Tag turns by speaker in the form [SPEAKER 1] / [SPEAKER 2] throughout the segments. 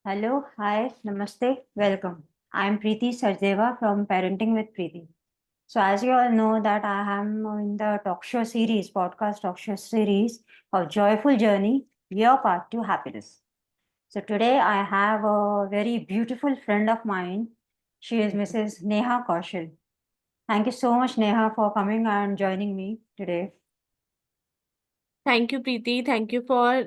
[SPEAKER 1] Hello, hi, namaste, welcome. I am Preeti Sachdeva from Parenting with Preeti. So, as you all know, that I am in the talk show series, podcast talk show series of Joyful Journey, Your Path to Happiness. So, today I have a very beautiful friend of mine. She is Mrs. Neha Kaushal. Thank you so much, Neha, for coming and joining me today.
[SPEAKER 2] Thank you, Preeti. Thank you for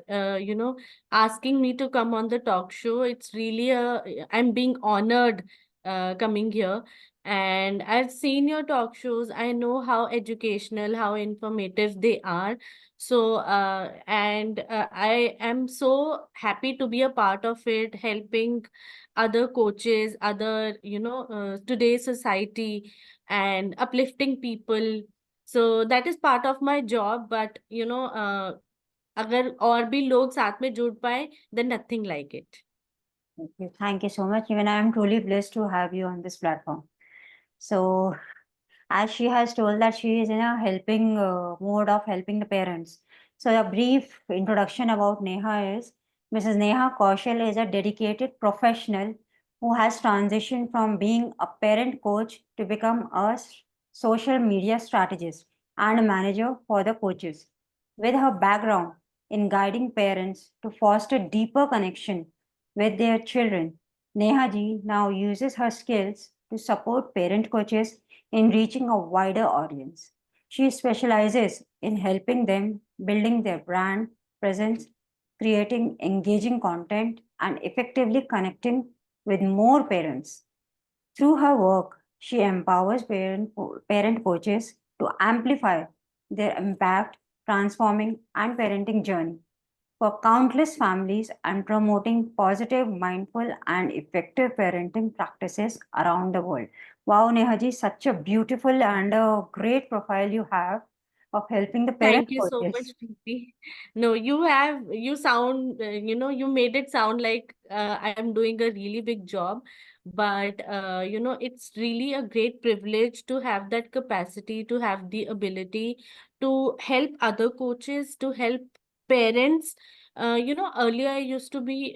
[SPEAKER 2] asking me to come on the talk show. It's really I'm being honored coming here. And I've seen your talk shows. I know how educational, how informative they are. I am so happy to be a part of it, helping other coaches, today's society, and uplifting people. So that is part of my job, but अगर और भी लोग साथ में जुड़ पाए, then nothing like it.
[SPEAKER 1] Okay, thank you so much. Even I am truly blessed to have you on this platform. So, as she has told that she is in a helping mode of helping the parents. So, a brief introduction about Neha is Mrs. Neha Kaushal is a dedicated professional who has transitioned from being a parent coach to become a social media strategist and a manager for the coaches. With her background in guiding parents to foster deeper connection with their children, Neha ji now uses her skills to support parent coaches in reaching a wider audience. She specializes in helping them building their brand presence, creating engaging content, and effectively connecting with more parents. Through her work, she empowers parent coaches to amplify their impact, transforming and parenting journey for countless families and promoting positive, mindful, and effective parenting practices around the world. Wow, Nehaji, such a beautiful and a great profile you have of helping the parent
[SPEAKER 2] Thank you so much,
[SPEAKER 1] coaches.
[SPEAKER 2] Preeti. No, you made it sound like I'm doing a really big job. But, it's really a great privilege to have that capacity, to have the ability to help other coaches, to help parents. Earlier I used to be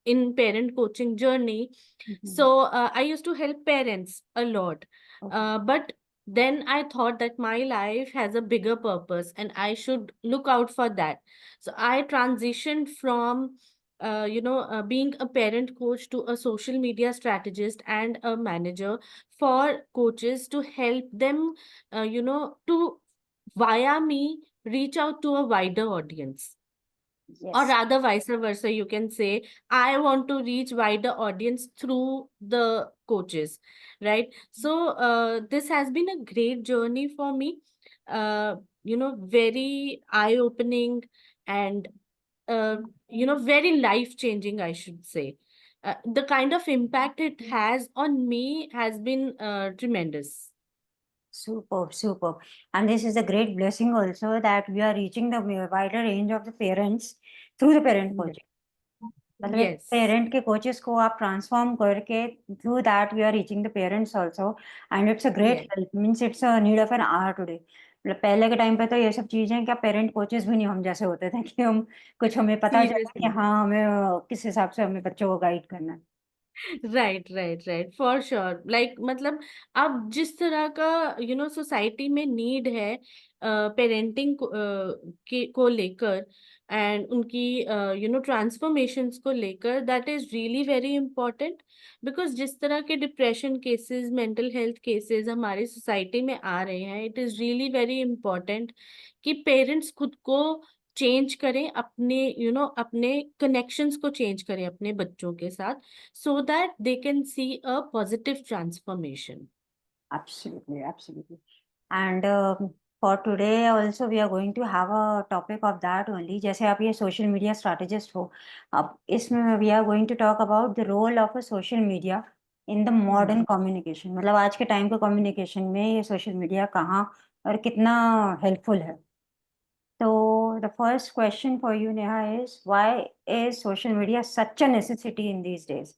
[SPEAKER 2] in parent coaching journey.
[SPEAKER 1] Mhm.
[SPEAKER 2] So I used to help parents a lot.
[SPEAKER 1] Okay.
[SPEAKER 2] But then I thought that my life has a bigger purpose and I should look out for that. So I transitioned from, being a parent coach to a social media strategist and a manager for coaches to help them, to via me reach out to a wider audience, or
[SPEAKER 1] Yes.
[SPEAKER 2] rather vice versa. You can say I want to reach wider audience through the coaches, right? So this has been a great journey for me, very eye opening, and very life changing, I should say. The kind of impact it has on me has been tremendous.
[SPEAKER 1] Superb, superb. And this is a great blessing also that we are reaching the wider range of the parents through the parent
[SPEAKER 2] Yeah.
[SPEAKER 1] coaching. मतलब एक
[SPEAKER 2] Yes.
[SPEAKER 1] Parent के coaches को आप transform करके through that we are reaching the parents also and it's a great
[SPEAKER 2] Yes.
[SPEAKER 1] Help means it's a need of an hour today मतलब पहले के time पे तो ये सब चीजें क्या पेरेंट कोचेस भी नहीं हम जैसे होते थे कि हम कुछ हमें पता चला कि
[SPEAKER 2] Seriously.
[SPEAKER 1] हाँ हमें किस हिसाब से हमें बच्चों को गाइड करना है
[SPEAKER 2] राइट फॉर श्योर, लाइक मतलब अब जिस तरह का सोसाइटी में नीड है पेरेंटिंग को लेकर, एंड उनकी ट्रांसफॉर्मेशंस को लेकर, that is really very important. Because जिस तरह के depression cases, mental health cases हमारी सोसाइटी में आ रहे हैं, it is really very important कि पेरेंट्स खुद को चेंज करें, अपने अपने कनेक्शंस को चेंज करें अपने बच्चों के साथ, so that they can see a positive transformation.
[SPEAKER 1] Absolutely, absolutely. And for today also we are going to have a topic of that only. जैसे आप ये social media strategist हो, अब इसमें we are going to talk about the role of a social media in the modern communication. मतलब आज के time के communication में ये social media कहाँ और कितना helpful है. So the first question for you, Neha, is why is social media such a necessity in these days?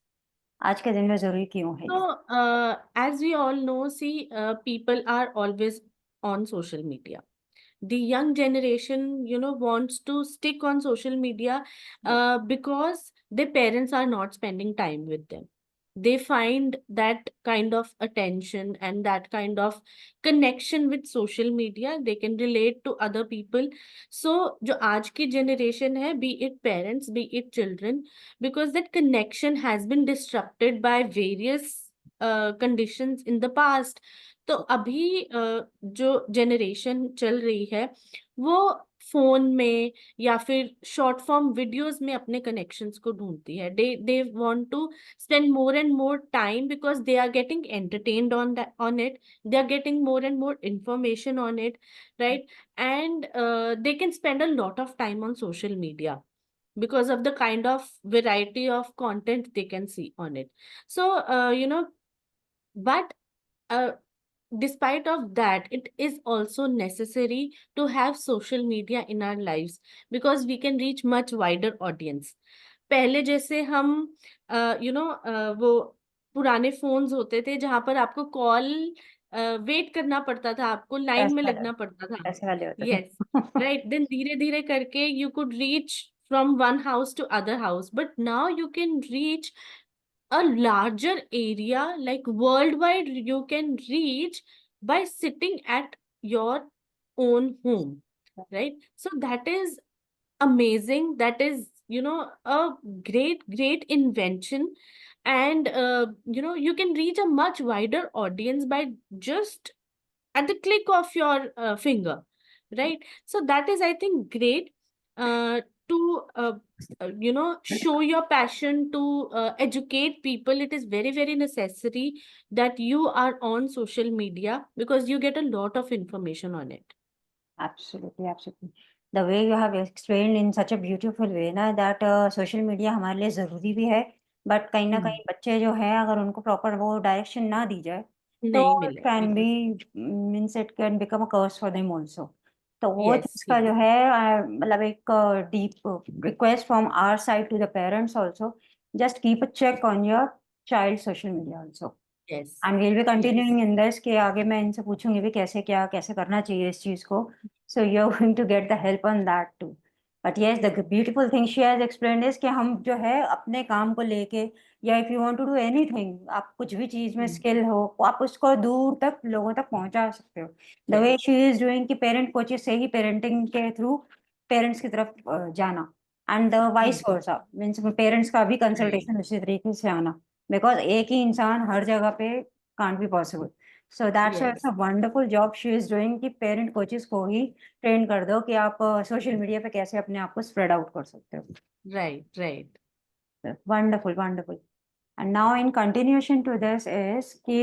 [SPEAKER 1] आज के दिन में जरूरी क्यों है ये?
[SPEAKER 2] So, as we all know, see, people are always on social media. The young generation wants to stick on social media because their parents are not spending time with them. They find that kind of attention and that kind of connection with social media. They can relate to other people. So जो आज की generation है, be it parents, be it children, because that connection has been disrupted by various conditions in the past. तो अभी जो generation चल रही है वो फोन में या फिर शॉर्ट फॉर्म वीडियोस में अपने कनेक्शंस को ढूंढती है. They want to spend more and more time because they are getting entertained on it. They are getting more and more information on it, right? And they can spend a lot of time on social media because of the kind of variety of content they can see on it. So but uh, despite of that, it is also necessary to have social media in our lives because we can reach much wider audience. पहले जैसे हम वो पुराने phones होते थे जहां पर आपको कॉल वेट करना पड़ता था, आपको लाइन
[SPEAKER 1] पैसे
[SPEAKER 2] में
[SPEAKER 1] वाले
[SPEAKER 2] लगना पड़ता था.
[SPEAKER 1] पैसे वाले होते थे.
[SPEAKER 2] Yes, right. देन धीरे धीरे करके you could reach from one house to other house, but now you can reach a larger area, like worldwide you can reach by sitting at your own home, right? So that is amazing. That is, a great invention. And you can reach a much wider audience by just at the click of your finger, right? So that is, I think, great to show your passion to educate people. It is very very necessary that you are on social media because you get a lot of information on it.
[SPEAKER 1] Absolutely, absolutely. The way you have explained in such a beautiful way ना that social media हमारे लिए ज़रूरी भी है, but कहीं ना कहीं बच्चे जो है अगर उनको प्रॉपर वो डायरेक्शन ना दी जाए तो
[SPEAKER 2] नहीं
[SPEAKER 1] इट
[SPEAKER 2] मिले.
[SPEAKER 1] Can be means it can become a curse for them also. तो वो
[SPEAKER 2] Yes,
[SPEAKER 1] चीज़ का
[SPEAKER 2] yes,
[SPEAKER 1] जो है मतलब एक deep request from our side to the parents also, just keep a check on your child social media also.
[SPEAKER 2] yes,
[SPEAKER 1] and will be
[SPEAKER 2] yes,
[SPEAKER 1] continuing in this कि आगे मैं इनसे पूछूंगी भी कैसे करना चाहिए इस चीज़ को. So you're going to get the help on that too. But yes, the beautiful thing she has explained is कि हम जो है अपने काम को लेके या if you want to do anything, आप कुछ भी चीज़ में स्किल हो आप उसको दूर तक लोगों तक पहुंचा सकते हो. The way
[SPEAKER 2] yes,
[SPEAKER 1] she is doing कि पेरेंट कोचेस से ही पेरेंटिंग के थ्रू पेरेंट्स की तरफ जाना and vice versa means parents का भी
[SPEAKER 2] right,
[SPEAKER 1] कंसल्टेशन उसी तरीके से आना बिकॉज एक ही इंसान हर जगह पे can't be possible. So that's
[SPEAKER 2] yes,
[SPEAKER 1] a wonderful job she is doing कि पेरेंट कोचेस को ही ट्रेन कर दो कि आप सोशल मीडिया पे कैसे अपने आप को स्प्रेड आउट कर सकते हो.
[SPEAKER 2] right, right.
[SPEAKER 1] Wonderful wonderful. And now in continuation to this is कि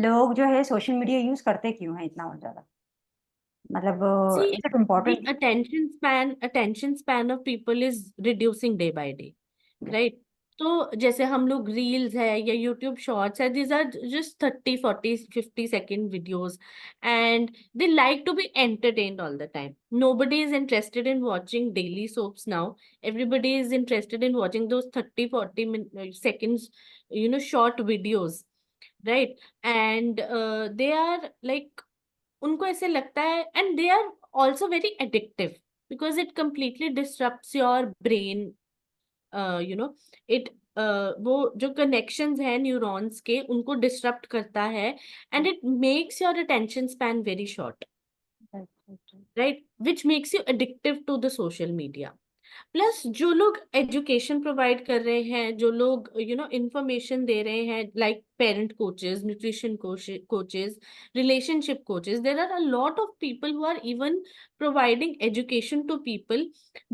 [SPEAKER 1] लोग जो है सोशल मीडिया यूज करते क्यों हैं इतना ज्यादा, मतलब
[SPEAKER 2] See,
[SPEAKER 1] is it
[SPEAKER 2] the
[SPEAKER 1] important?
[SPEAKER 2] attention span of people is reducing day by day, right? तो जैसे हम लोग रील्स है या यूट्यूब शॉर्ट्स है, these are just 30, 40, 50 second videos, and they like to be entertained all the time. Nobody is interested in watching daily soaps now. Everybody is interested in watching those 30, 40 seconds, short videos, right? And they are like, उनको ऐसे लगता है, and they are also very addictive because it completely disturbs your brain. It वो जो connections हैं neurons के उनको disturb करता है, and it makes your attention span very short, right? Which makes you addictive to the social media. Plus जो लोग education provide कर रहे हैं, जो लोग इंफॉर्मेशन दे रहे हैं, like parent coaches, nutrition coaches, relationship coaches, there are a lot of people who are even providing education to people.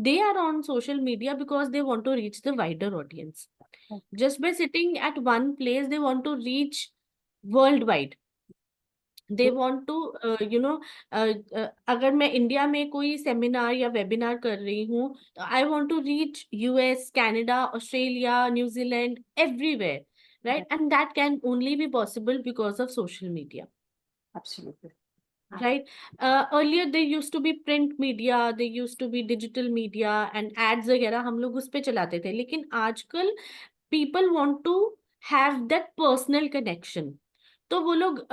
[SPEAKER 2] They are on social media because they want to reach the wider audience. Just by sitting at one place, they want to reach worldwide. They want to अगर मैं India में कोई seminar या webinar कर रही हूँ, I want to reach US, Canada, Australia, New Zealand, everywhere, right? And that can only be possible because of social media,
[SPEAKER 1] absolutely.
[SPEAKER 2] right? Earlier they used to be print media, they used to be digital media, and ads वगैरह हम लोग उस पे चलाते थे. लेकिन आजकल people want to have that personal connection. तो वो लोग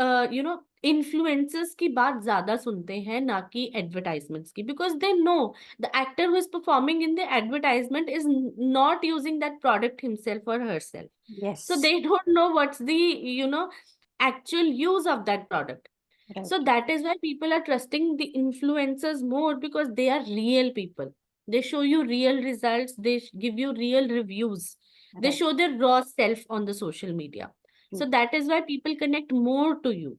[SPEAKER 2] इन्फ्लुएंसर्स की बात ज्यादा सुनते हैं, ना कि एडवर्टाइजमेंट्स की, because they know the actor who is performing in the advertisement is not using that product himself और herself. So
[SPEAKER 1] Yes.
[SPEAKER 2] they don't know what's the, you know, actual use of that product. So
[SPEAKER 1] Right.
[SPEAKER 2] that is why people are trusting the influencers more, because they are real people. They show you real results. They give you real reviews. They
[SPEAKER 1] Right.
[SPEAKER 2] show their raw self on the social media.
[SPEAKER 1] True.
[SPEAKER 2] So that is why people connect more to you.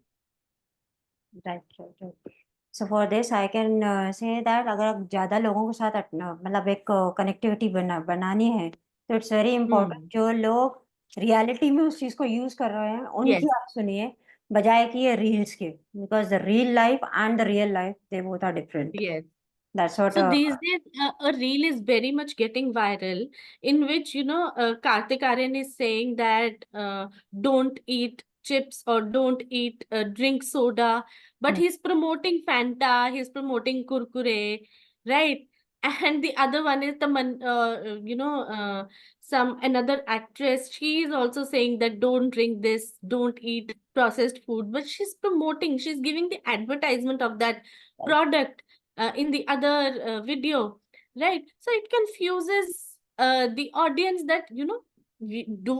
[SPEAKER 1] Right. Right. Right. So for this, I can say that अगर आप ज़्यादा लोगों के साथ मतलब एक connectivity बनानी है, तो इट्स वेरी इंपॉर्टेंट
[SPEAKER 2] Hmm.
[SPEAKER 1] जो लोग रियलिटी में उस चीज़ को यूज़ कर रहे हैं
[SPEAKER 2] Yes.
[SPEAKER 1] उनकी आप सुनिए, बजाय कि ये रील्स के, because the real life and the real life they both are different.
[SPEAKER 2] Yes.
[SPEAKER 1] That's what.
[SPEAKER 2] So these days, a reel is very much getting viral, in which, Kartik Aaryan is saying that don't eat chips or don't eat drink soda, but he's promoting Fanta, he's promoting Kurkure, right? And the other one is some another actress. She is also saying that don't drink this, don't eat processed food, but she's promoting, she's giving the advertisement of that product in the other video, right? So it confuses the audience that,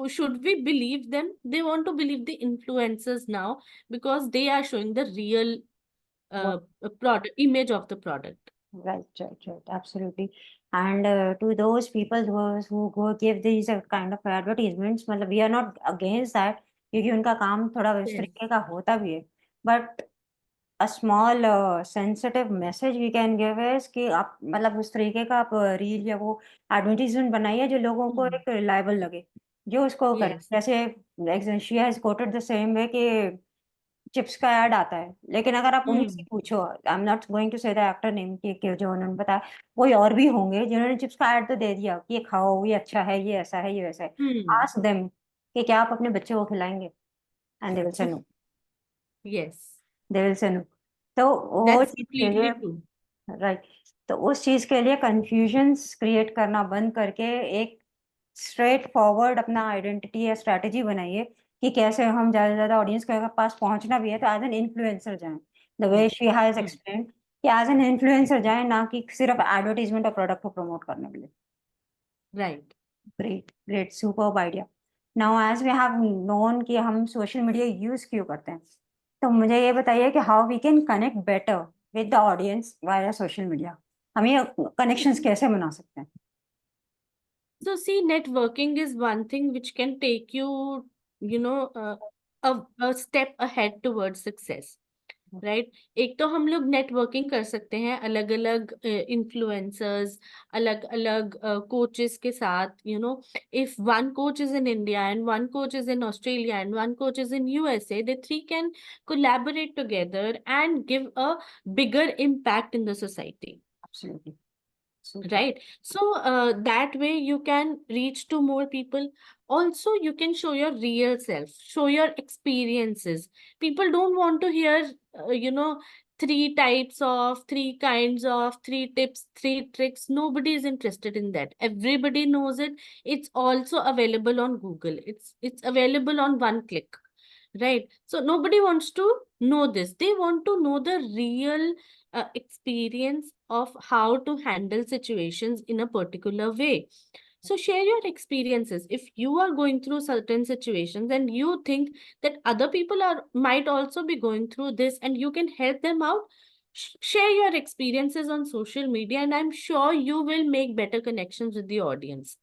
[SPEAKER 2] should we believe them? They want to believe the influencers now, because they are showing the real product image of the product.
[SPEAKER 1] Right, right, right, absolutely. And to those people who go give these kind of advertisements, मतलब we are not against that, क्योंकि उनका काम थोड़ा इस
[SPEAKER 2] Yes.
[SPEAKER 1] तरीके का होता भी है. But a small sensitive message we can give is कि आप मतलब उस तरीके का आप रील या वो एडवर्टीजमेंट बनाइए जो लोगों को
[SPEAKER 2] Hmm.
[SPEAKER 1] एक रिलायबल लगे, जो उसको करे.
[SPEAKER 2] Yes.
[SPEAKER 1] जैसे she has quoted the same way कि चिप्स का ऐड आता है, लेकिन अगर आप उन्हीं से
[SPEAKER 2] Hmm.
[SPEAKER 1] पूछो, I am not going to say the actor name कि जो उन्होंने बताया, कोई और भी होंगे जिन्होंने चिप्स का ऐड तो दे दिया कि ये खाओ, ये अच्छा है, ये ऐसा है, ये वैसा है.
[SPEAKER 2] Hmm.
[SPEAKER 1] आस्क देम कि क्या आप अपने बच्चे को खिलाएँगे? And they will say no.
[SPEAKER 2] Yes.
[SPEAKER 1] They will say no. तो वो
[SPEAKER 2] That's
[SPEAKER 1] चीज़ के लिए,
[SPEAKER 2] completely true.
[SPEAKER 1] राइट, तो उस चीज़ के लिए कन्फ्यूजन्स क्रिएट करना बंद करके एक स्ट्रेट फॉरवर्ड अपना आइडेंटिटी या स्ट्रैटेजी बनाइए कि कैसे हम ज़्यादा से ज़्यादा ऑडियंस के पास पहुँचना भी है तो एज़ एन इन्फ्लुएंसर जाएँ. The
[SPEAKER 2] Hmm.
[SPEAKER 1] Way she has
[SPEAKER 2] Hmm.
[SPEAKER 1] Explained कि एज़ एन इन्फ्लुएंसर जाएँ, ना कि सिर्फ एडवर्टाइज़मेंट और प्रोडक्ट को प्रमोट करने के लिए.
[SPEAKER 2] Right.
[SPEAKER 1] Great, great, superb idea. Now as we have known कि हम सोशल मीडिया यूज़ क्यों करते हैं, तो मुझे ये बताइए कि how we can connect better with the audience via social media? हम ये कनेक्शंस कैसे बना सकते हैं?
[SPEAKER 2] So see, networking is one thing which can take you, you know, uh, a step ahead towards success. Right. एक तो हम लोग नेटवर्किंग कर सकते हैं अलग अलग इन्फ्लुएंसर्स, अलग अलग कोचेस के साथ. If one coach is in India and one coach is in Australia and one coach is in USA, they three can collaborate together and give a bigger impact in the society.
[SPEAKER 1] Absolutely. Super.
[SPEAKER 2] Right. So that way you can reach to more people. Also, you can show your real self, show your experiences. People don't want to hear, three types of, three kinds of, three tips, three tricks. Nobody is interested in that. Everybody knows it. It's also available on Google. It's available on one click. Right. So nobody wants to know this. They want to know the real experience of how to handle situations in a particular way. So share your experiences. If you are going through certain situations and you think that other people are might also be going through this and you can help them out, share your experiences on social media, and I'm sure you will make better connections with the audience.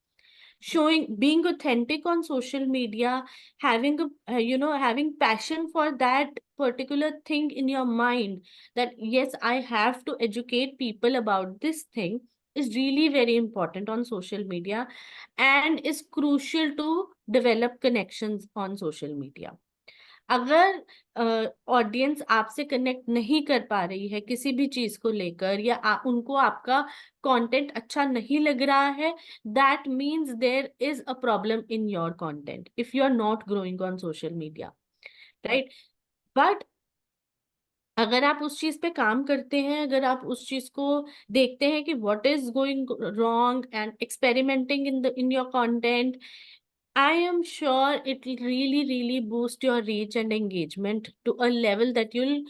[SPEAKER 2] Showing being authentic on social media, having having passion for that particular thing in your mind, that yes, I have to educate people about this thing, is really very important on social media, and is crucial to develop connections on social media. अगर audience आपसे connect नहीं कर पा रही है किसी भी चीज को लेकर, या उनको आपका कंटेंट अच्छा नहीं लग रहा है, that means there is a problem in your content if you are not growing on social media, right. बट अगर आप उस चीज पे काम करते हैं, अगर आप उस चीज को देखते हैं कि what is going wrong and experimenting in your content, I am sure it will really, really boost your reach and engagement to a level that you'll,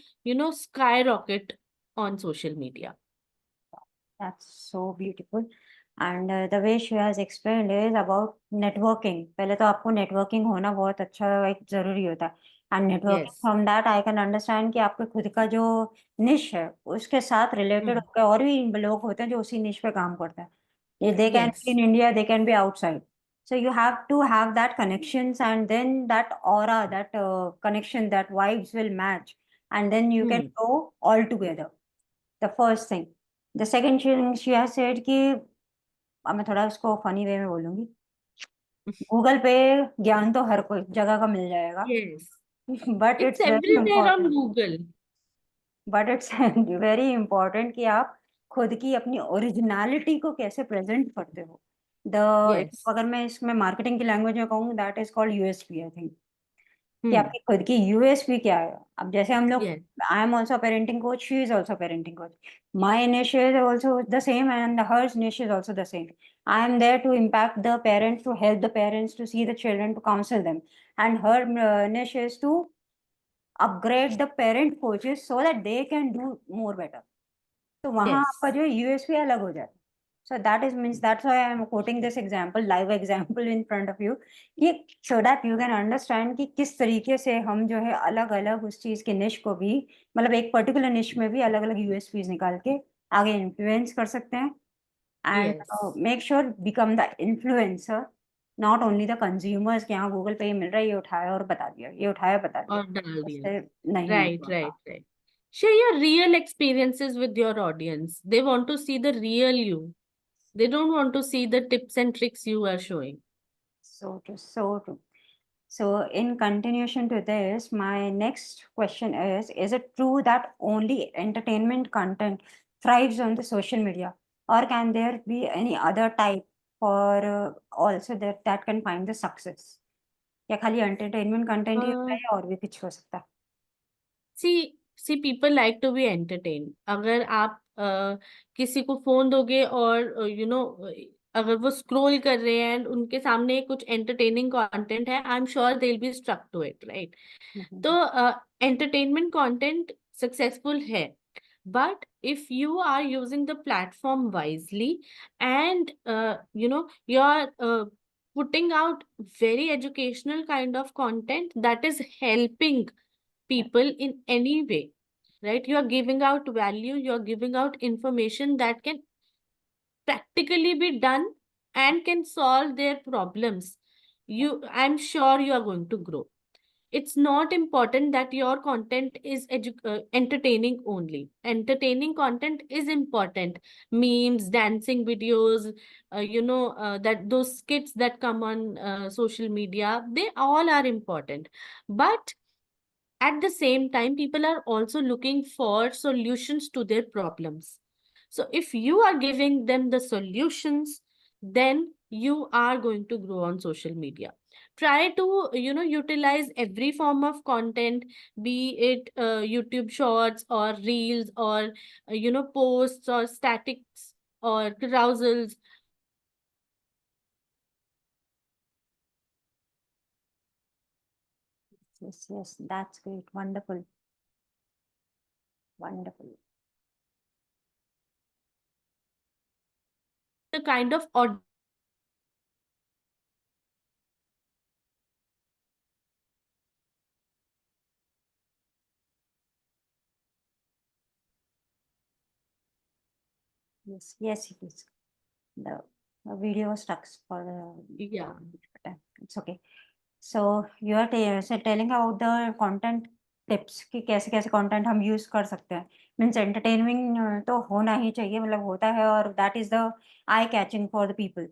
[SPEAKER 2] skyrocket on social media.
[SPEAKER 1] That's so beautiful. And the way she has explained is about networking. पहले तो आपको networking होना बहुत अच्छा एक ज़रूरी होता है. And networking
[SPEAKER 2] Yes.
[SPEAKER 1] from that I can understand कि आपके खुद का जो niche है, उसके साथ related
[SPEAKER 2] Hmm.
[SPEAKER 1] होकर और भी लोग होते हैं जो उसी niche पे काम करते हैं. They can be
[SPEAKER 2] Yes.
[SPEAKER 1] in India, they can be outside. So you have to have that connections and then that aura, that connection, that vibes will match. And then you can
[SPEAKER 2] Hmm.
[SPEAKER 1] go all together. The first thing. The second thing she has said कि अब मैं थोड़ा उसको funny way में बोलूँगी। Google पे ज्ञान तो हर कोई जगह का मिल जाएगा।
[SPEAKER 2] Yes.
[SPEAKER 1] But
[SPEAKER 2] It's
[SPEAKER 1] it's very
[SPEAKER 2] everywhere on
[SPEAKER 1] important
[SPEAKER 2] Google.
[SPEAKER 1] But it's very important कि आप खुद की अपनी ओरिजिनैलिटी को कैसे प्रेज़ेंट करते हो। The
[SPEAKER 2] Yes.
[SPEAKER 1] अगर मैं इसमें मार्केटिंग की लैंग्वेज में कहूँ that is called USP I think. कि
[SPEAKER 2] Hmm.
[SPEAKER 1] आपकी खुद की यूएसपी क्या है? अब जैसे हम लोग
[SPEAKER 2] Yes.
[SPEAKER 1] I am also a parenting coach, she is also a parenting coach. My niche is also the same and hers niche is also the same. I am there to impact the parents, to help the parents, to see the children, to counsel them. And her niche is to upgrade the parent coaches so that they can do more better. तो वहाँ आपका
[SPEAKER 2] Yes.
[SPEAKER 1] जो है USP अलग हो जाता है। So that is means that's why I am quoting this example, live example in front of you कि so that you can understand कि किस तरीके से हम जो है अलग-अलग उस चीज़ के निश को भी मतलब एक पर्टिकुलर निश में भी अलग-अलग यूएसपीज़ निकाल के आगे इन्फ्लुएंस कर सकते हैं and
[SPEAKER 2] Yes.
[SPEAKER 1] Make sure become the influencer, not only the consumers कि हाँ, गूगल पे ये मिल रहा है, ये उठाया और बता दिया, ये उठाया बता दिया।
[SPEAKER 2] और डाल दिया.
[SPEAKER 1] उससे नहीं
[SPEAKER 2] Right,
[SPEAKER 1] होगा।
[SPEAKER 2] right, right. Share your real experiences with your audience. They want to see the real you. They don't want to see the tips and tricks you are showing.
[SPEAKER 1] So true, so true. So, in continuation to this, my next question is it true that only entertainment content thrives on the social media, or can there be any other type for also that can find the success? या खाली entertainment content ही होता
[SPEAKER 2] Uh,
[SPEAKER 1] है या और भी कुछ हो सकता है?
[SPEAKER 2] see, people like to be entertained. अगर आप किसी को फोन दोगे और अगर वो स्क्रॉल कर रहे हैं and उनके सामने कुछ entertaining content है, I'm sure they'll be struck to it, right?
[SPEAKER 1] हम्म,
[SPEAKER 2] तो entertainment content successful है. But if you are using the platform wisely and you're putting out very educational kind of content that is helping
[SPEAKER 1] yeah,
[SPEAKER 2] people in any way, right? You are giving out value, you are giving out information that can practically be done and can solve their problems.
[SPEAKER 1] yeah,
[SPEAKER 2] I'm sure you are going to grow. It's not important that your content is entertaining only. Entertaining content is important. Memes, dancing videos, that those skits that come on social media, they all are important. But at the same time, people are also looking for solutions to their problems. So if you are giving them the solutions, then you are going to grow on social media. Try to, utilize every form of content, be it YouTube shorts or reels or, posts or statics or carousels.
[SPEAKER 1] yes, yes, that's great, wonderful, wonderful.
[SPEAKER 2] The kind of
[SPEAKER 1] Yes, yes, it is. The video was stuck for
[SPEAKER 2] yeah.
[SPEAKER 1] the it's okay. So you are telling about the content tips कि कैसे-कैसे content हम use कर सकते हैं। Means entertainment तो होना ही चाहिए मतलब होता है और that is the eye catching for the people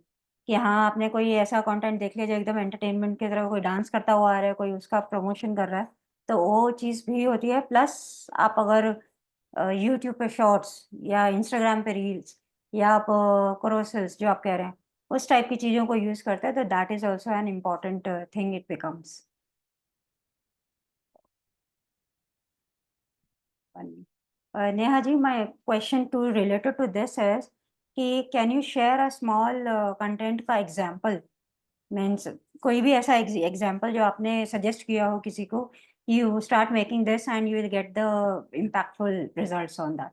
[SPEAKER 1] कि हाँ, आपने कोई ऐसा कंटेंट देख लिया जो एकदम एंटरटेनमेंट की तरह कोई डांस करता हुआ आ रहा है, कोई उसका प्रमोशन कर रहा है, तो वो चीज़ भी होती है। प्लस आप अगर यूट्यूब पे शॉर्ट्स या इंस्टाग्राम पे रील्स या आप क्रोसेस जो आप कह रहे हैं, उस टाइप की चीज़ों को यूज़ करते हैं, तो that is also an important thing it becomes. Neha ji, my question to related to this is कि can you share a small content का एग्जांपल मीन्स कोई भी ऐसा एग्जाम्पल जो आपने सजेस्ट किया हो किसी को, you start making this and you will get the impactful results on that.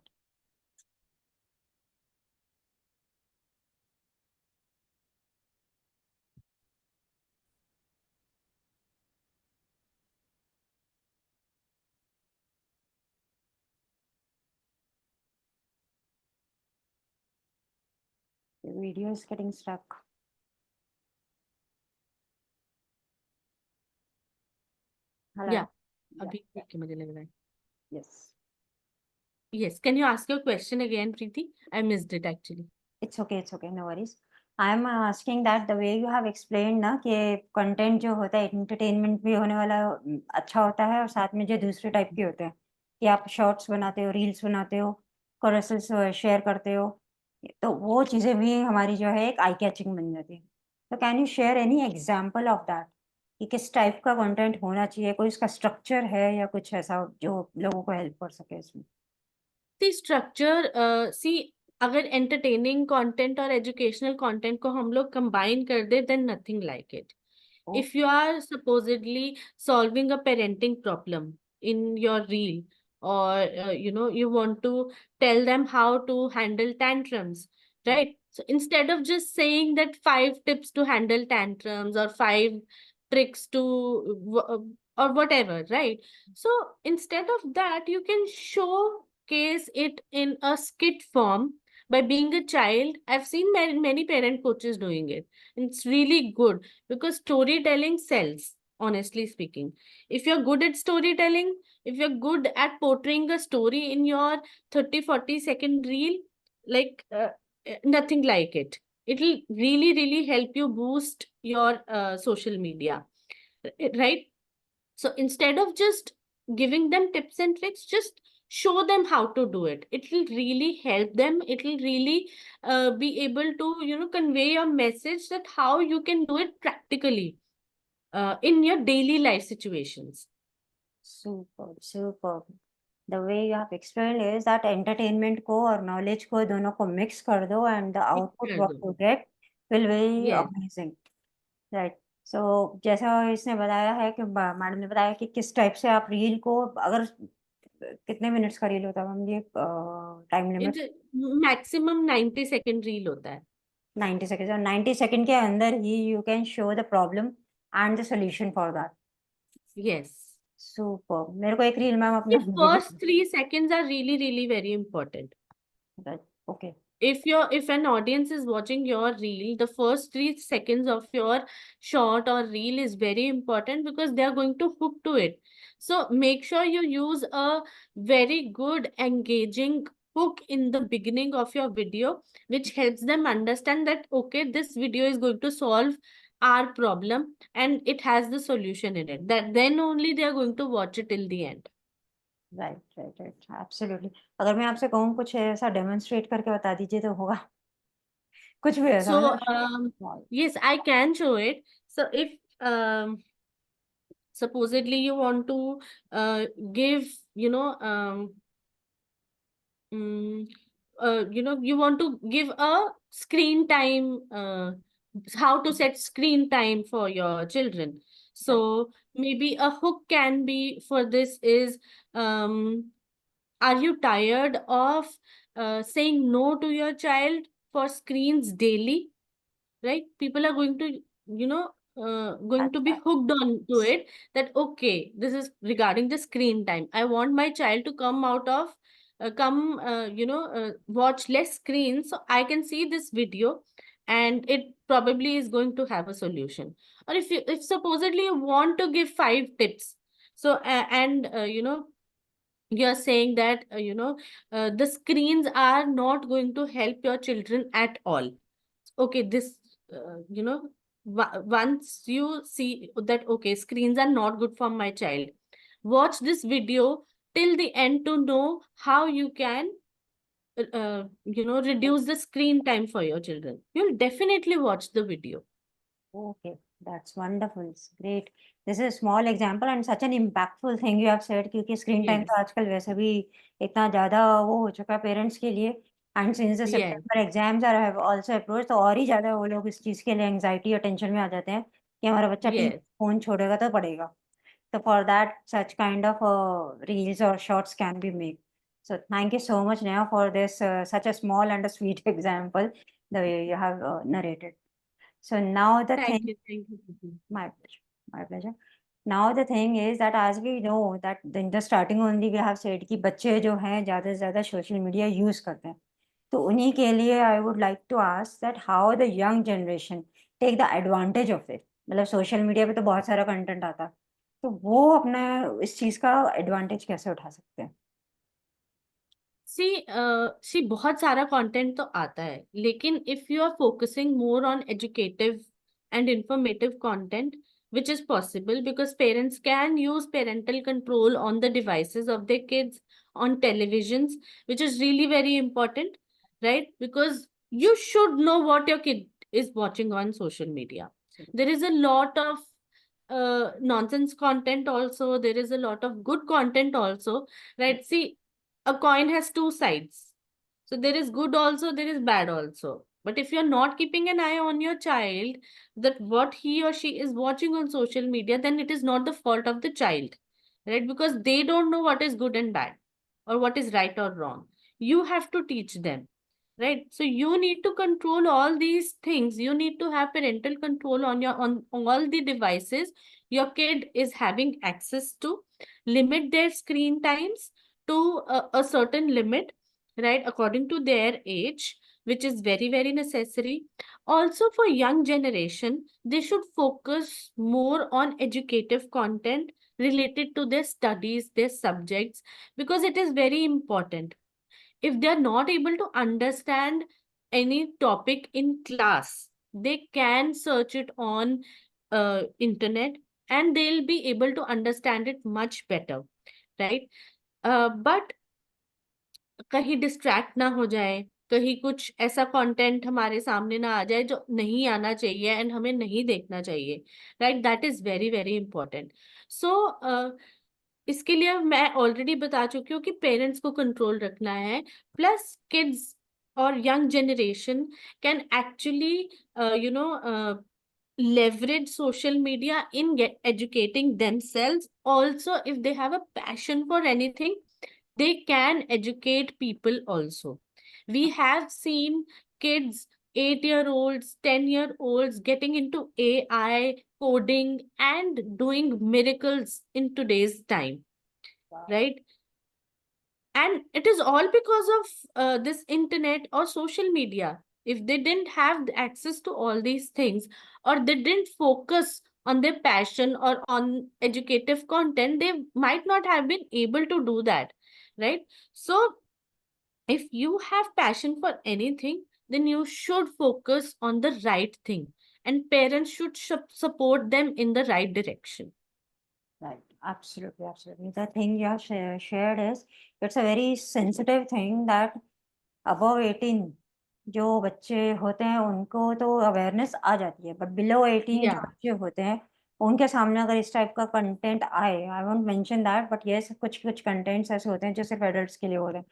[SPEAKER 1] The video is getting stuck. Hello.
[SPEAKER 2] या
[SPEAKER 1] Yeah.
[SPEAKER 2] अभी ठीक है मुझे लग रहा है.
[SPEAKER 1] Yes.
[SPEAKER 2] Yes, can you ask your question again, Preeti? I missed it actually.
[SPEAKER 1] It's okay, it's okay, no worries. I am asking that the way you have explained ना कि कंटेंट जो होता है एंटरटेनमेंट भी होने वाला अच्छा होता है, और साथ में जो दूसरे टाइप के होते हैं कि आप शॉर्ट्स बनाते हो, रील्स बनाते हो, कोरसेस शेयर करते हो, तो वो चीज़ें भी हमारी जो है एक आई कैचिंग बन जाती है. तो can you share any example of that कि किस टाइप का कंटेंट होना चाहिए, कोई उसका स्ट्रक्चर है या कुछ ऐसा जो लोगों को हेल्प कर सके इसमें?
[SPEAKER 2] सी स्ट्रक्चर सी अगर एंटरटेनिंग कंटेंट और एजुकेशनल कंटेंट को हम लोग कंबाइन कर दे then nothing like it.
[SPEAKER 1] Oh,
[SPEAKER 2] If you are supposedly solving a parenting problem in your reel, or you want to tell them how to handle tantrums, right? So instead of just saying that 5 tips to handle tantrums or 5 tricks to or whatever, right? So instead of that, you can showcase it in a skit form by being a child. I've seen many parent coaches doing it. It's really good because storytelling sells, honestly speaking. If you're good at storytelling, if you're good at portraying a story in your 30-40 second reel, like nothing like it. It'll really, really help you boost your social media, right? So instead of just giving them tips and tricks, just show them how to do it. It will really help them. It will really be able to, convey your message that how you can do it practically in your daily life situations.
[SPEAKER 1] Super super. The way you have explained is that entertainment को और knowledge को दोनों को mix कर दो and the
[SPEAKER 2] Mix
[SPEAKER 1] output
[SPEAKER 2] कर
[SPEAKER 1] what
[SPEAKER 2] दो.
[SPEAKER 1] You get will be
[SPEAKER 2] Yes.
[SPEAKER 1] Amazing. Right. So जैसा इसने बताया है कि मैडम ने बताया कि किस टाइप से आप रील को, अगर कितने मिनट्स का रील होता है मैम ये, time limit?
[SPEAKER 2] It maximum 90 second reel होता है.
[SPEAKER 1] 90 सेकेंड, और 90 सेकेंड के अंदर ही you can show the problem and the solution for that.
[SPEAKER 2] Yes.
[SPEAKER 1] Super. मेरे को एक रील मैम अपने
[SPEAKER 2] The first 3 seconds are really, really very important.
[SPEAKER 1] Okay.
[SPEAKER 2] If an audience is watching your reel, the first 3 seconds of your short or reel is very important because they are going to hook to it. So make sure you use a very good engaging hook in the beginning of your video, which helps them understand that okay, this video is going to solve our problem and it has the solution in it. That then only they are going to watch it till the end.
[SPEAKER 1] Right, right, right, absolutely. अगर मैं आपसे कहूँ कुछ ऐसा demonstrate करके बता दीजिए तो होगा? कुछ भी ऐसा
[SPEAKER 2] So
[SPEAKER 1] मतलब small.
[SPEAKER 2] yes, I can show it. So if supposedly you want to give, mm, you want to give a screen time, how to set screen time for your children.
[SPEAKER 1] Right,
[SPEAKER 2] So maybe a hook can be for this is, are you tired of saying no to your child for screens daily? Right? People are going to, going to be
[SPEAKER 1] अच्छा.
[SPEAKER 2] hooked on to it, that okay, this is regarding the screen time. I want my child to come out of watch less screens so I can see this video, and it probably is going to have a solution. Or if supposedly you want to give 5 tips, so and you're saying that the screens are not going to help your children at all. Okay, this once you see that okay, screens are not good for my child, watch this video till the end to know how you can reduce the screen time for your children. You'll definitely watch the video.
[SPEAKER 1] Okay, that's wonderful, great. This is small example and such an impactful thing you have said, क्योंकि screen time
[SPEAKER 2] Yes.
[SPEAKER 1] तो आजकल वैसे भी इतना ज़्यादा वो हो चुका है पेरेंट्स के लिए. And since the
[SPEAKER 2] Yes,
[SPEAKER 1] September exams are have also approach, तो और ही ज्यादा वो लोग इस चीज के लिए एंजाइटी और टेंशन में आ जाते हैं कि हमारा बच्चा टीवी
[SPEAKER 2] yes.
[SPEAKER 1] फोन छोड़ेगा तो पड़ेगा. So for that, such kind of reels or shorts can be made. So thank you so much, Neha, for this such a small and a sweet example the way you have narrated. So now the thing,
[SPEAKER 2] Thank you, Preeti.
[SPEAKER 1] my pleasure, my pleasure. Now the thing is that as we know that in the starting only we have said कि बच्चे जो हैं ज़्यादा से ज़्यादा social media use करते हैं. तो उन्हीं के लिए I would like to ask that how the young generation take the advantage of it. मतलब सोशल मीडिया पे तो बहुत सारा कंटेंट आता है, तो वो अपना इस चीज का एडवांटेज कैसे उठा सकते हैं.
[SPEAKER 2] सी बहुत सारा कंटेंट तो आता है, लेकिन if you are focusing more on educative and informative content, which is possible because parents can use parental control on the devices of their kids, on televisions, which is really very important, right? Because you should know what your kid is watching on social media. There is a lot of nonsense content also, there is a lot of good content also, right? See, a coin has two sides. So there is good also, there is bad also. But if you're not keeping an eye on your child, that what he or she is watching on social media, then it is not the fault of the child, right? Because they don't know what is good and bad, or what is right or wrong. You have to teach them, right? So you need to control all these things. You need to have parental control on on all the devices your kid is having access to. Limit their screen times to a certain limit, right, according to their age, which is very, very necessary. Also, for young generation, they should focus more on educative content related to their studies, their subjects, because it is very important. If they are not able to understand any topic in class, they can search it on internet, and they'll be able to understand it much better, right? But कहीं distract ना हो जाए, कहीं कुछ ऐसा content हमारे सामने ना आ जाए जो नहीं आना चाहिए एंड हमें नहीं देखना चाहिए, right? That is very, very important. So इसके लिए मैं ऑलरेडी बता चुकी हूँ कि पेरेंट्स को कंट्रोल रखना है, प्लस किड्स और young generation can actually you know leverage social media in educating themselves. Also, if they have a passion for anything, they can educate people also. We have seen kids, 8-year-olds, 10-year-olds getting into AI, coding, and doing miracles in today's time, right? And it is all because of this internet or social media. If they didn't have the access to all these things, or they didn't focus on their passion or on educative content, they might not have been able to do that, right? So if you have passion for anything, then you should focus on the right thing, and parents should support them in the right direction.
[SPEAKER 1] Right, absolutely, absolutely. The thing you have shared is it's a very sensitive thing that above 18 जो बच्चे होते हैं उनको तो awareness आ जाती है, but below 18 जो
[SPEAKER 2] Yeah.
[SPEAKER 1] बच्चे होते हैं उनके सामने अगर इस टाइप का कंटेंट आए, I won't mention that, but yes कुछ कुछ कंटेंट्स ऐसे होते हैं जो सिर्फ एडल्ट्स के लिए होते हैं,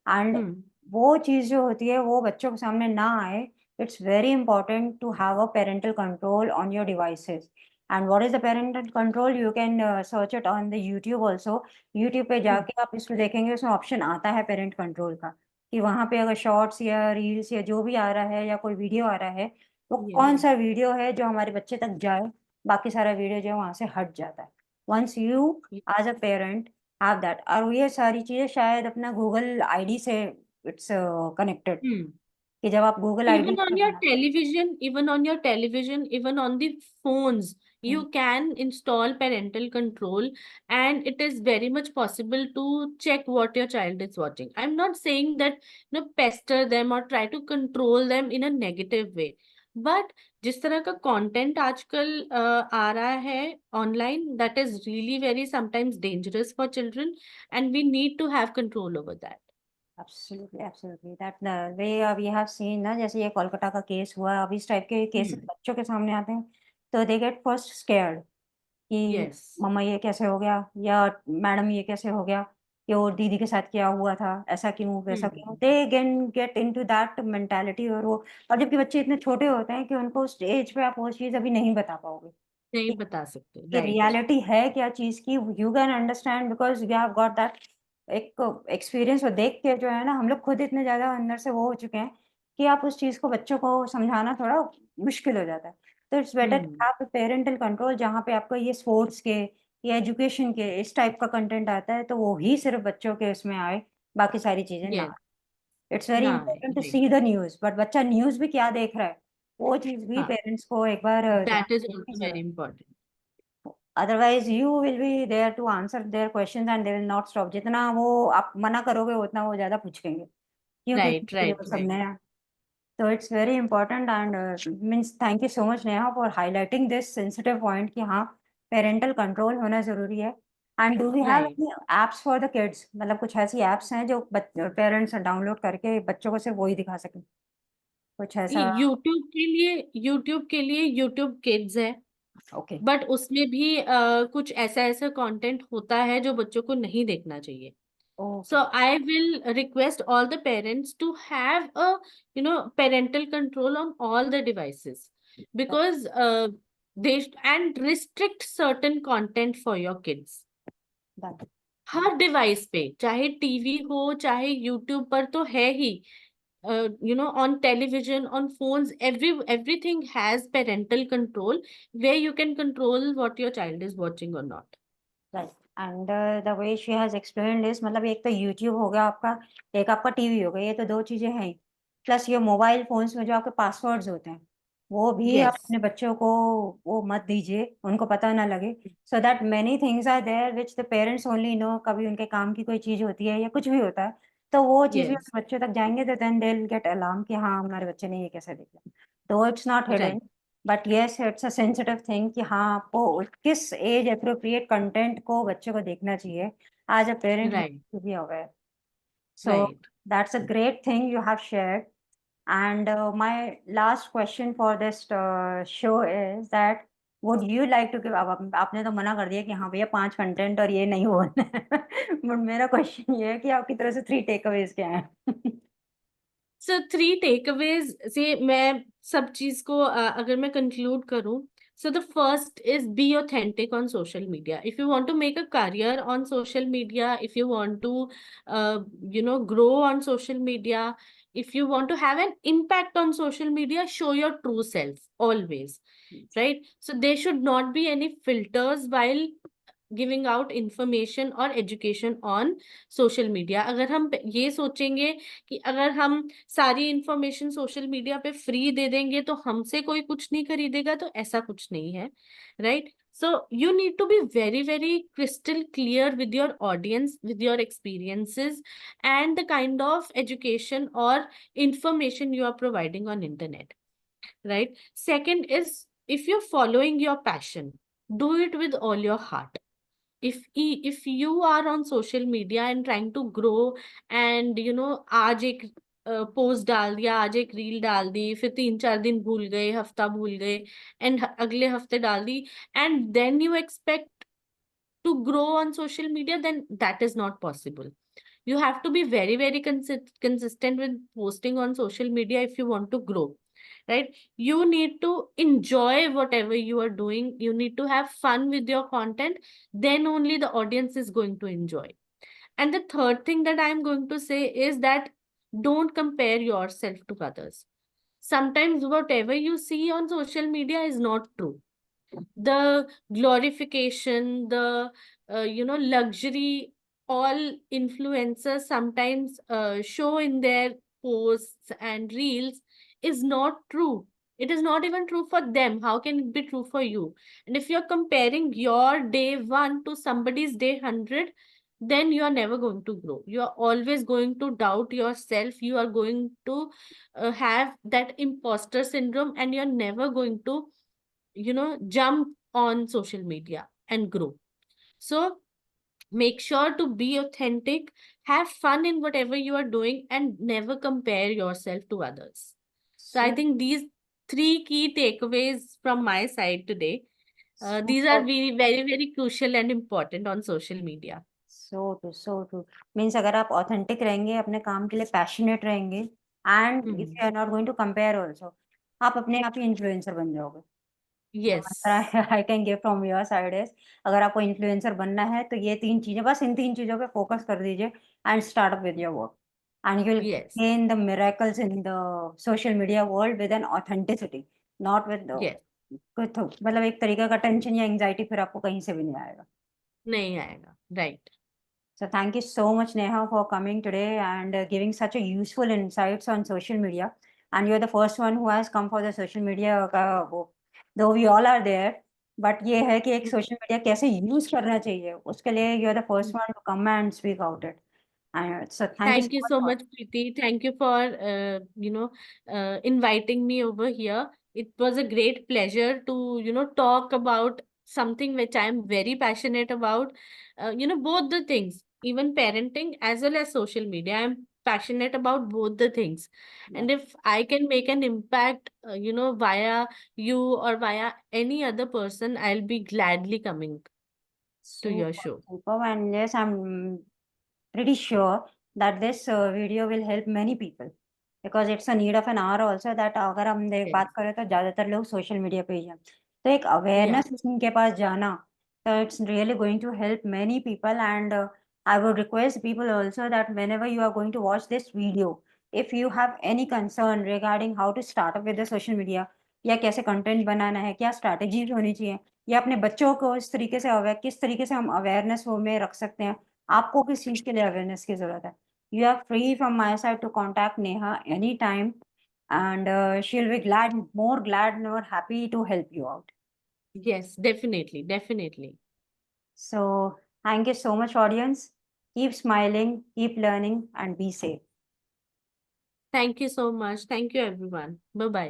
[SPEAKER 1] एंड
[SPEAKER 2] Hmm.
[SPEAKER 1] वो चीज़ जो होती है वो बच्चों के सामने ना आए. It's very important to have a parental control on your devices. And what is the parental control? You can search it on the YouTube also. YouTube पे
[SPEAKER 2] Hmm.
[SPEAKER 1] जाके आप इसको देखेंगे, उसमें ऑप्शन आता है पेरेंट कंट्रोल का, कि वहाँ पे अगर शॉर्ट्स या रील्स या जो भी आ रहा है या कोई वीडियो आ रहा है, वो
[SPEAKER 2] Yes.
[SPEAKER 1] कौन-सा वीडियो है जो हमारे बच्चे तक जाए, बाकी सारा वीडियो जो है वहाँ से हट जाता है. Once you as a parent have that, और ये सारी चीज़ें शायद अपना गूगल आईडी से इट्स कनेक्टेड,
[SPEAKER 2] Hmm.
[SPEAKER 1] कि जब आप Google ID
[SPEAKER 2] Even on your television, even on the phones,
[SPEAKER 1] hmm,
[SPEAKER 2] you can install parental control, and it is very much possible to check what your child is watching. I'm not saying that, pester them or try to control them in a negative way. But जिस तरह का content आजकल आ रहा है online, that is really very sometimes dangerous for children, and we need to have control over that.
[SPEAKER 1] Absolutely, absolutely that the way we have seen ना, जैसे ये कोलकाता का केस हुआ, अब इस टाइप के केसेस
[SPEAKER 2] Hmm.
[SPEAKER 1] बच्चों के सामने आते हैं, तो दे गेट फर्स्ट स्कैर्ड कि
[SPEAKER 2] Yes.
[SPEAKER 1] मम्मा ये कैसे हो गया, या मैडम ये कैसे हो गया, कि और दीदी के साथ क्या हुआ था, ऐसा क्यों वैसा क्यों,
[SPEAKER 2] hmm,
[SPEAKER 1] they get into that mentality. और जबकि बच्चे इतने छोटे होते हैं कि उनको उस एज पे आप वो चीज़ अभी नहीं बता पाओगे
[SPEAKER 2] नहीं
[SPEAKER 1] कि
[SPEAKER 2] बता सकते,
[SPEAKER 1] ये
[SPEAKER 2] राइट।
[SPEAKER 1] रियलिटी है क्या चीज़ की। You can understand because you have got that एक एक्सपीरियंस। वो देख के जो है ना, हम लोग खुद इतने ज़्यादा अंदर से वो हो चुके हैं कि आप उस चीज़ को बच्चों को समझाना थोड़ा मुश्किल हो जाता है। तो it's better to
[SPEAKER 2] hmm,
[SPEAKER 1] have a parental control, जहाँ पे आपका ये स्पोर्ट्स के या एजुकेशन के इस टाइप का कंटेंट आता है, तो वो ही सिर्फ़ बच्चों के उसमें आए, बाकी सारी चीज़ें ना
[SPEAKER 2] यस,
[SPEAKER 1] आए। इट्स वेरी
[SPEAKER 2] ना,
[SPEAKER 1] important to
[SPEAKER 2] right,
[SPEAKER 1] see the news, but बच्चा न्यूज़ भी क्या देख रहा है, वो चीज़ भी
[SPEAKER 2] हाँ,
[SPEAKER 1] पेरेंट्स को एक बार ध्यान
[SPEAKER 2] दैट इज
[SPEAKER 1] देने की
[SPEAKER 2] ऑल्सो वेरी
[SPEAKER 1] ज़रूरत
[SPEAKER 2] इम्पोर्टेंट।
[SPEAKER 1] है। Otherwise you will be there to answer their questions and they will not stop. जितना वो आप मना करोगे, उतना वो ज़्यादा पूछेंगे, क्यों
[SPEAKER 2] राइट,
[SPEAKER 1] पूछेंगे
[SPEAKER 2] राइट,
[SPEAKER 1] वो सब
[SPEAKER 2] राइट,
[SPEAKER 1] नया। So it's very important and means thank you so much Neha for highlighting this sensitive point कि हाँ, parental control होना ज़रूरी है। And do we have
[SPEAKER 2] right.
[SPEAKER 1] any apps for the kids? मतलब कुछ ऐसी apps हैं जो पेरेंट्स डाउनलोड करके बच्चों को सिर्फ वही दिखा सकें? कुछ ऐसा?
[SPEAKER 2] यूट्यूब के लिए यूट्यूब किड्स है,
[SPEAKER 1] ओके,
[SPEAKER 2] बट उसमें भी कुछ ऐसा ऐसा कंटेंट होता है जो बच्चों को नहीं देखना चाहिए।
[SPEAKER 1] Okay,
[SPEAKER 2] So I will request all the parents to have a, parental control on all the devices, because and restrict certain content for your kids.
[SPEAKER 1] Done.
[SPEAKER 2] Her device पे, चाहे टीवी हो चाहे यूट्यूब पर तो है ही, on television, on phones, everything has parental control, where you can control what your child is watching or not.
[SPEAKER 1] Right. And the way she has explained is मतलब एक तो यूट्यूब हो गया आपका, एक आपका टीवी हो गया, ये तो 2 चीज़ें हैं ही। प्लस ये मोबाइल फ़ोन्स में जो आपके पासवर्ड्स होते हैं, वो भी आप
[SPEAKER 2] Yes,
[SPEAKER 1] अपने बच्चों को वो मत दीजिए, उनको पता ना लगे। So that many things are there which the parents only know. कभी उनके काम की कोई चीज़ होती है या कुछ भी होता है, तो वो चीज़ भी
[SPEAKER 2] yes,
[SPEAKER 1] अपने बच्चों तक जाएँगे, तो then they will get alarm कि हाँ, हमारे बच्चे ने ये कैसे देख लिया। तो it's not
[SPEAKER 2] right,
[SPEAKER 1] hidden. But yes, it's a sensitive thing कि हाँ, आपको किस एज एप्रोप्रिएट कंटेंट को बच्चों को देखना चाहिए। As a parent you
[SPEAKER 2] right,
[SPEAKER 1] to be aware. So
[SPEAKER 2] right.
[SPEAKER 1] that's a great thing you have shared. And my last question for this show is that would you like to give, अब आपने तो मना कर दिया कि हाँ भैया 5 content और ये नहीं बोलना है। बट मेरा क्वेश्चन ये है कि आपकी तरफ से 3 टेकअवेज़ क्या हैं?
[SPEAKER 2] सो थ्री टेकअवेज से मैं सब चीज को अगर मैं कंक्लूड करूं, so the first is be authentic on social media. If you want to make a career on social media, if you want to grow on social media, if you want to have an impact on social media, show your true self always, right? So there should not be any filters while giving out information और education on social media. अगर हम ये सोचेंगे कि अगर हम सारी information social media पे फ्री दे देंगे तो हमसे कोई कुछ नहीं खरीदेगा, तो ऐसा कुछ नहीं है, right? So you need to be very very crystal clear with your audience, with your experiences and the kind of education और information you are providing on internet, right? Second is, if you're following your passion, do it with all your heart. If you are on social media and trying to grow, and आज एक post डाल दिया, आज एक reel डाल दी, फिर 3-4 दिन भूल गए, हफ्ता भूल गए, एंड अगले हफ्ते डाल दी, and then you expect to grow on social media, then that is not possible. You have to be very very consistent with posting on social media if you want to grow, right? You need to enjoy whatever you are doing, you need to have fun with your content, then only the audience is going to enjoy. And the third thing that I am going to say is that don't compare yourself to others. Sometimes whatever you see on social media is not true. The glorification, the luxury all influencers sometimes show in their posts and reels is not true. It is not even true for them. How can it be true for you? And if you're comparing your day 1 to somebody's day 100, then you are never going to grow. You are always going to doubt yourself. You are going to have that imposter syndrome, and you're never going to jump on social media and grow. So make sure to be authentic, have fun in whatever you are doing, and never compare yourself to others. So I
[SPEAKER 1] सु
[SPEAKER 2] think these three key takeaways from my side today. These are
[SPEAKER 1] super.
[SPEAKER 2] very very very crucial and important on social media.
[SPEAKER 1] so true. Means अगर आप authentic रहेंगे, अपने काम के लिए passionate रहेंगे and if
[SPEAKER 2] hmm.
[SPEAKER 1] You are not going to compare also, आप अपने आप ही इन्फ्लुएंसर बन जाओगे।
[SPEAKER 2] Yes.
[SPEAKER 1] I can give from your side is, अगर आपको इन्फ्लुएंसर बनना है तो ये 3 चीज़ें, बस इन 3 चीज़ों पे फोकस कर दीजिए and start up with your work and you will
[SPEAKER 2] yes.
[SPEAKER 1] Gain the miracles in the social media world with an authenticity, not with the
[SPEAKER 2] yes.
[SPEAKER 1] मतलब एक तरीके का टेंशन या एंग्जायटी फिर आपको कहीं से भी नहीं आएगा।
[SPEAKER 2] नहीं आएगा, right.
[SPEAKER 1] So thank you so much, Neha, for coming today and giving such a useful insights on social media. And you're the first one who has come for the social media though we all are there. But ये है कि एक social media कैसे use करना चाहिए, उसके लिए you are the first one to come and speak out it. And so thank you
[SPEAKER 2] Thank
[SPEAKER 1] so
[SPEAKER 2] you
[SPEAKER 1] much
[SPEAKER 2] so
[SPEAKER 1] for
[SPEAKER 2] much, Preeti. Thank you for inviting me over here. It was a great pleasure to talk about something which I am very passionate about. Both the things, even parenting as well as social media. I am passionate about both the things, and if I can make an impact, via you or via any other person, I'll be gladly coming to your
[SPEAKER 1] super,
[SPEAKER 2] show.
[SPEAKER 1] super. And yes, I'm pretty sure that this video will help many people because it's a need of an hour also that अगर हम
[SPEAKER 2] Yes.
[SPEAKER 1] बात करें तो ज़्यादातर लोग social media पे ही हैं, तो एक
[SPEAKER 2] Yeah.
[SPEAKER 1] अवेयरनेस उनके पास जाना, तो it's really going to help many people and I would request people also that whenever you are going to watch this video, if you have any concern regarding how to start up with the social media या कैसे content बनाना है, क्या strategies होनी चाहिए या अपने बच्चों को इस तरीके से किस तरीके से हम अवेयरनेस वो में रख सकते हैं, आपको किस चीज़ के लिए अवेयरनेस की ज़रूरत है? You are free from my side to contact Neha anytime and she'll be more glad, more happy to help you out.
[SPEAKER 2] Yes, definitely, definitely.
[SPEAKER 1] So thank you so much, audience. Keep smiling, keep learning, and be safe.
[SPEAKER 2] Thank you so much. Thank you, everyone. Bye bye.